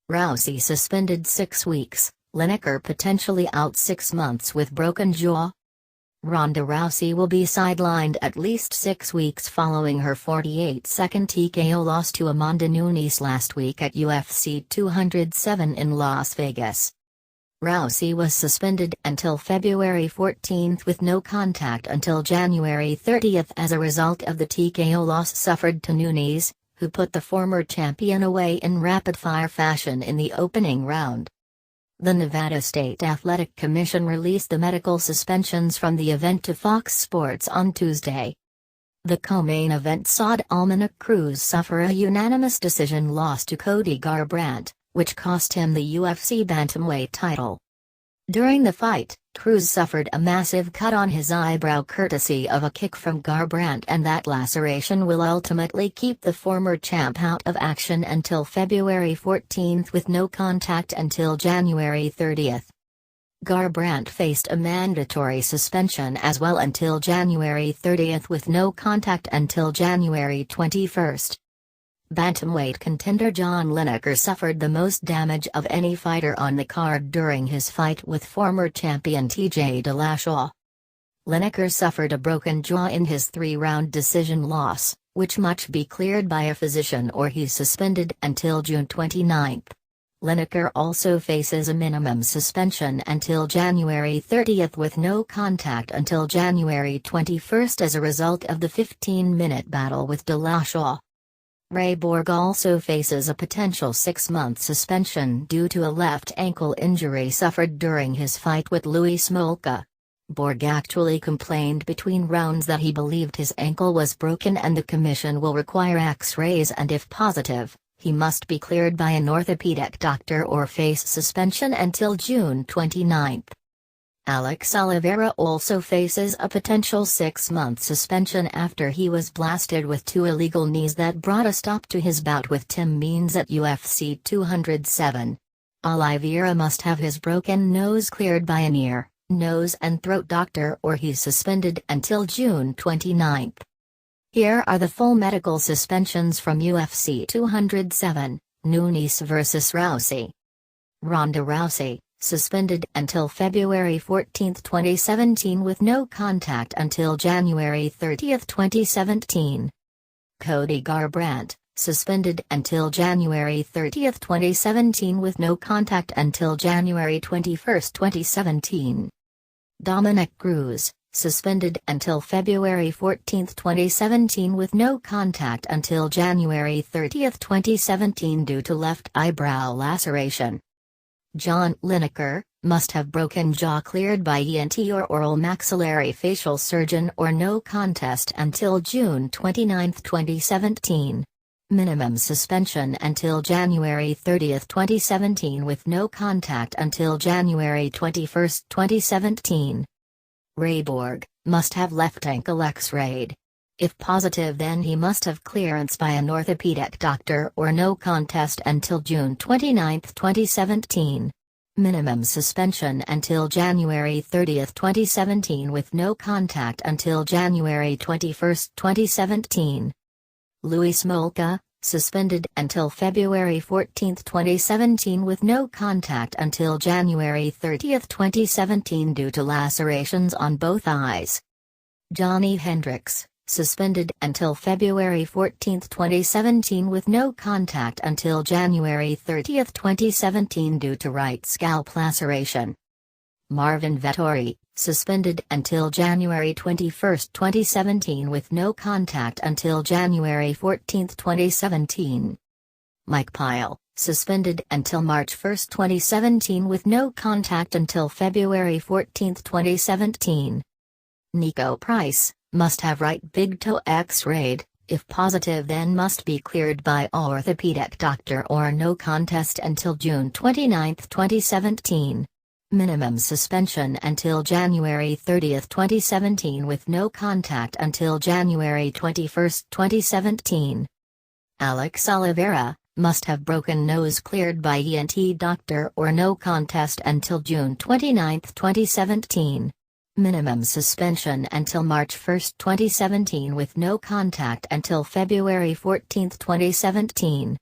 Rousey suspended 6 weeks, Lineker potentially out 6 months with broken jaw. Ronda Rousey will be sidelined at least 6 weeks following her 48-second TKO loss to Amanda Nunes last week at UFC 207 in Las Vegas. Rousey was suspended until February 14 with no contact until January 30 as a result of the TKO loss suffered to Nunes, who put the former champion away in rapid-fire fashion in the opening round. The Nevada State Athletic Commission released the medical suspensions from the event to Fox Sports on Tuesday. The co-main event saw Dominick Cruz suffer a unanimous decision loss to Cody Garbrandt, which cost him the UFC bantamweight title. During the fight, Cruz suffered a massive cut on his eyebrow courtesy of a kick from Garbrandt, and that laceration will ultimately keep the former champ out of action until February 14 with no contact until January 30. Garbrandt faced a mandatory suspension as well until January 30 with no contact until January 21. Bantamweight contender John Lineker suffered the most damage of any fighter on the card during his fight with former champion TJ Dillashaw. Lineker suffered a broken jaw in his 3-round decision loss, which must be cleared by a physician or he's suspended until June 29. Lineker also faces a minimum suspension until January 30 with no contact until January 21 as a result of the 15-minute battle with Dillashaw. Borg also faces a potential 6-month suspension due to a left ankle injury suffered during his fight with Louis Smolka. Borg actually complained between rounds that he believed his ankle was broken and the commission will require X-rays, and if positive, he must be cleared by an orthopedic doctor or face suspension until June 29. Alex Oliveira also faces a potential 6-month suspension after he was blasted with 2 illegal knees that brought a stop to his bout with Tim Means at UFC 207. Oliveira must have his broken nose cleared by an ear, nose and throat doctor or he's suspended until June 29. Here are the full medical suspensions from UFC 207, Nunes vs. Rousey. Ronda Rousey, suspended until February 14, 2017 with no contact until January 30, 2017. Cody Garbrandt, suspended until January 30, 2017 with no contact until January 21, 2017. Dominick Cruz, suspended until February 14, 2017 with no contact until January 30, 2017 due to left eyebrow laceration. John Lineker, must have broken jaw cleared by ENT or oral maxillary facial surgeon or no contest until June 29, 2017. Minimum suspension until January 30, 2017 with no contact until January 21, 2017. Borg, must have left ankle X-rayed. If positive, then he must have clearance by an orthopedic doctor or no contest until June 29, 2017. Minimum suspension until January 30, 2017 with no contact until January 21, 2017. Louis Smolka, suspended until February 14, 2017 with no contact until January 30, 2017 due to lacerations on both eyes. Johnny Hendricks, suspended until February 14, 2017 with no contact until January 30, 2017 due to right scalp laceration. Marvin Vettori, suspended until January 21, 2017 with no contact until January 14, 2017. Mike Pyle, suspended until March 1, 2017 with no contact until February 14, 2017. Nico Price, must have right big toe X-rayed, if positive then must be cleared by orthopedic doctor or no contest until June 29, 2017. Minimum suspension until January 30, 2017 with no contact until January 21, 2017. Alex Oliveira, must have broken nose cleared by ENT doctor or no contest until June 29, 2017. Minimum suspension until March 1, 2017 with no contact until February 14, 2017.